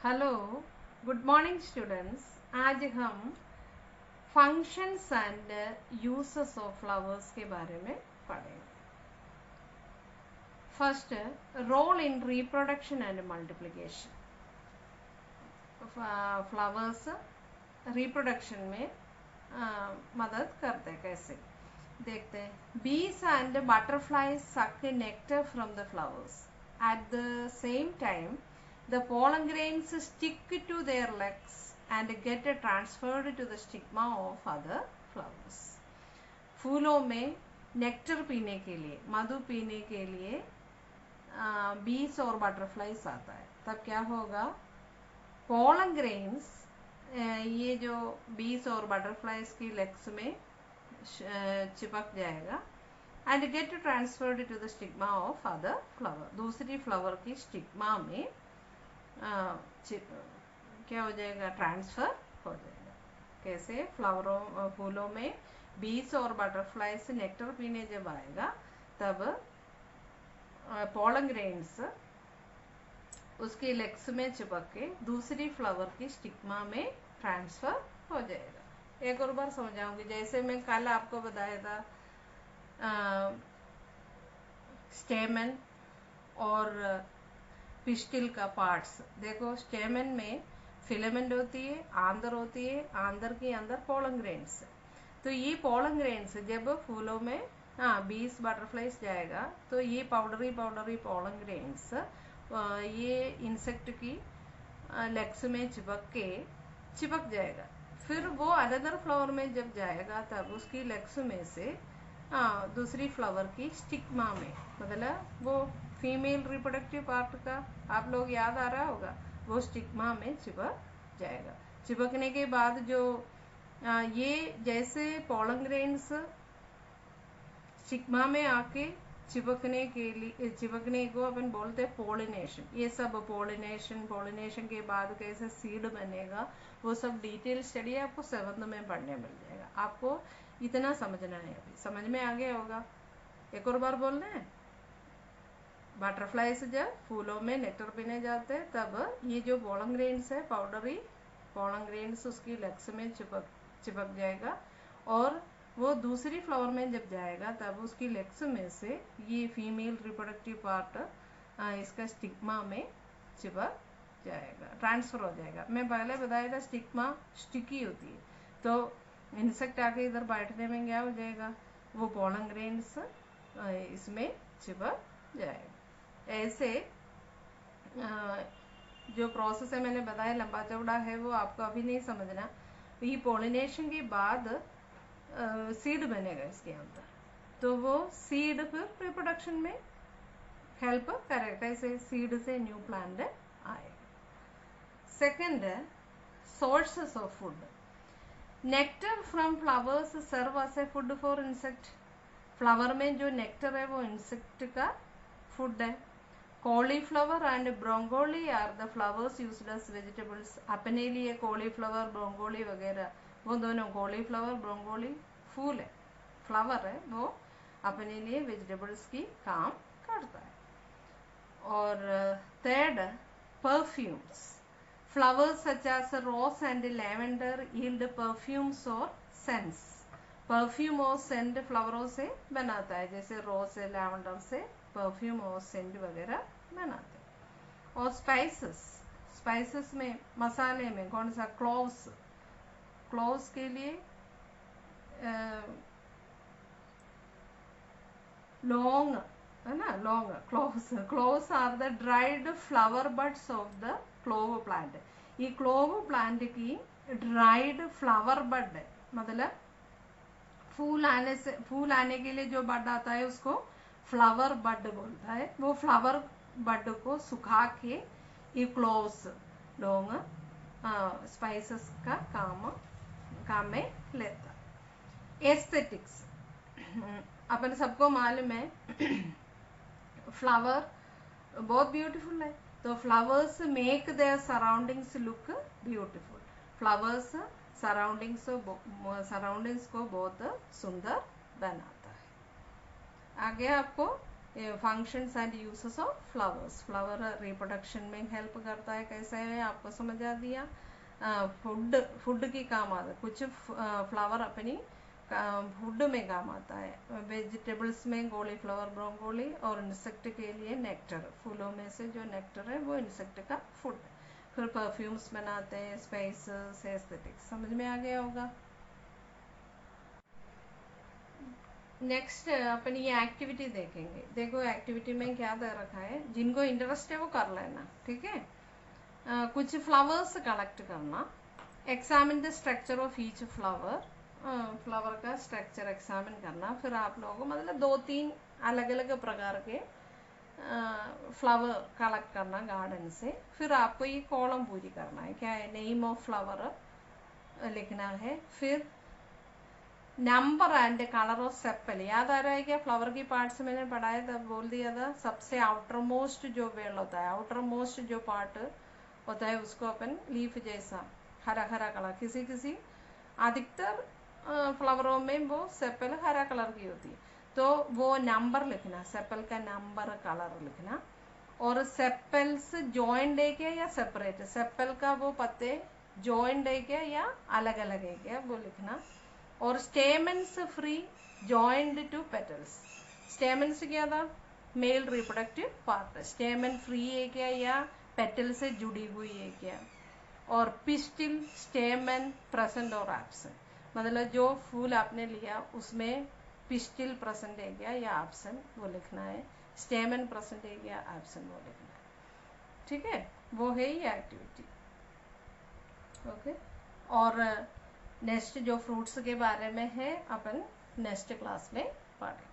Hello, good morning students. आज हम functions and uses of flowers के बारे में पढ़ेंगे। First, role in reproduction and multiplication. Flowers reproduction में मदद करते हैं। कैसे देखते हैं। Bees and butterflies suck nectar from the flowers. At the same time the pollen grains stick to their legs and get transferred to the stigma of other flowers. फूलों में nectar पीने के लिए, मधु पीने के लिए बीज और बटरफ्लाइज आता है। तब क्या होगा, पोलन ग्रेन्स ये जो बीज और बटरफ्लाइज की लेग्स में चिपक जाएगा and get transferred to the stigma of other flower. दूसरी फ्लावर की स्टिग्मा में क्या हो जाएगा, ट्रांसफर हो जाएगा। कैसे, फूलों में बीज और बटरफ्लाई से नेक्टर पीने जब आएगा तब पोलन ग्रेन्स उसके लेग्स में चिपक के दूसरी फ्लावर की स्टिग्मा में ट्रांसफर हो जाएगा। एक और बार समझाऊंगी। जैसे मैं कल आपको बताया था स्टेमन और पिस्टिल का पार्ट्स। देखो, स्टेमन में फिलामेंट होती है, आंदर होती है, आंदर के अंदर पोलन ग्रेन्स। तो ये पोलन ग्रेन्स जब फूलों में बीज बटरफ्लाइज जाएगा तो ये पाउडरी पोलन ग्रेन्स ये इंसेक्ट की लेग्स में चिपक जाएगा। फिर वो अनदर फ्लावर में जब जाएगा तब उसकी लेग्स में से दूसरी फ्लावर की स्टिग्मा में, मतलब वो फीमेल रिप्रोडक्टिव पार्ट का आप लोग याद आ रहा होगा, वो स्टिग्मा में चिपक जाएगा। चिपकने के बाद जो ये जैसे पोलन ग्रेन्स स्टिग्मा में आके चिपकने को अपन बोलते हैं पोलिनेशन। ये सब पोलिनेशन के बाद कैसे सीड बनेगा वो सब डिटेल स्टडी आपको 7th में पढ़ने मिल जाएगा। आपको इतना समझना है, अभी समझ में आ गया होगा। एक और बार बोल रहे हैं। बटरफ्लाइज जब फूलों में नेक्टर पीने जाते हैं तब ये जो पोलन ग्रेन्स है, पाउडरी पोलन ग्रेन्स उसकी लेग्स में चिपक जाएगा और वो दूसरी फ्लावर में जब जाएगा तब उसकी लेग्स में से ये फीमेल रिप्रोडक्टिव पार्ट इसका स्टिग्मा में चिपक जाएगा, ट्रांसफर हो जाएगा। मैं पहले बताया था स्टिग्मा स्टिकी होती है, तो इंसेक्ट आके इधर बैठने में क्या हो जाएगा, वो पोलन ग्रेन्स इसमें चिपक जाएगा। ऐसे जो प्रोसेस है मैंने बताया लंबा चौड़ा है, वो आपको अभी नहीं समझना। ये पोलिनेशन के बाद सीड बनेगा इसके अंदर, तो वो सीड फिर रिप्रोडक्शन में हेल्प करेगा। ऐसे सीड से न्यू प्लांट आएगा। सेकंड है sources of food. Nectar from flowers serve as a food for insect. Flower में जो नेक्टर है वो इंसेक्ट का फूड है। Cauliflower and broccoli are the flowers used as vegetables. अपने लिए कॉलीफ्लावर, ब्रोंगोली वगैरह, वो दोनों कॉलीफ्लावर ब्रोंगोली फूल है, फ्लावर है, वो अपने लिए वेजिटेबल्स की काम करता है। और third, perfumes. Flowers such as rose and lavender yield perfumes और सेंट्स। परफ्यूम और सेंट फ्लावरों से बनाता है, जैसे रोज से, लैवेंडर से परफ्यूम और सेंट वगैरह बनाते हैं। और स्पाइसेस में, मसाले में कौन सा, क्लोव्स के लिए लौंग है ना, लौंग। Cloves are the dried flower buds of the clove plant. ये क्लोव प्लांट की ड्राइड फ्लावर बड है, मतलब फूल आने के लिए जो बड आता है उसको फ्लावर बड बोलता है। वो फ्लावर बड को सुखा के ये क्लोव्स, लौंग, स्पाइसेस का काम में लेता। एस्थेटिक्स, अपन सबको मालूम है फ्लावर बहुत ब्यूटीफुल है, तो flowers make their surroundings look beautiful. Flowers surroundings को बहुत सुंदर बनाता है। आगे आपको functions and uses of flowers. Flower reproduction में हेल्प करता है, कैसे है आपको समझा दिया। फूड की काम आता है, कुछ फ्लावर अपनी फूड में काम आता है। वेजिटेबल्स में कॉलीफ्लावर, ब्रोकोली, और इंसेक्ट के लिए नेक्टर, फूलों में से जो नेक्टर है वो इंसेक्ट का फूड है। फिर परफ्यूम्स बनाते हैं, स्पाइसेस, एस्थेटिक्स। समझ में आ गया होगा। नेक्स्ट अपन ये एक्टिविटी देखेंगे। देखो एक्टिविटी में क्या दे रखा है, जिनको इंटरेस्ट है वो कर लेना, ठीक है। कुछ फ्लावर्स कलेक्ट करना, examine the structure of each flower, flower का स्ट्रक्चर एग्जामिन करना। फिर आप लोगों को मतलब 2-3 अलग अलग प्रकार के फ्लावर कलेक्ट करना गार्डन से। फिर आपको ये कॉलम पूरी करना है, क्या है, नेम ऑफ फ्लावर लिखना है, फिर number and colour of sepal. याद आ रहा है क्या, फ्लावर की पार्ट्स मैंने पढ़ाया था, बोल दिया था सबसे आउटर मोस्ट जो वेल होता है, आउटर मोस्ट जो पार्ट होता है उसको अपन लीफ जैसा हरा हरा कलर, किसी किसी अधिकतर फ्लावरों में वो सेपल हरा कलर की होती है, तो वो नंबर लिखना, सेपल का नंबर, कलर लिखना। और सेपल्स जॉइंट है क्या या सेपरेट, सेपल का वो पत्ते जॉइंट है क्या या अलग अलग है क्या वो लिखना। और stamens free joint to petals, stamens क्या था, male reproductive part, stamen free है क्या या पेटल से जुड़ी हुई है क्या। और पिस्टिल, स्टेमन प्रेजेंट और एब्सेंट, मतलब जो फूल आपने लिया उसमें पिस्टिल प्रेजेंट है क्या या एब्सेंट वो लिखना है, स्टेमन प्रेजेंट है क्या एब्सेंट वो लिखना है, ठीक है। वो है ये एक्टिविटी, ओके। और नेक्स्ट जो फ्रूट्स के बारे में है अपन नेक्स्ट क्लास में पढ़ेंगे।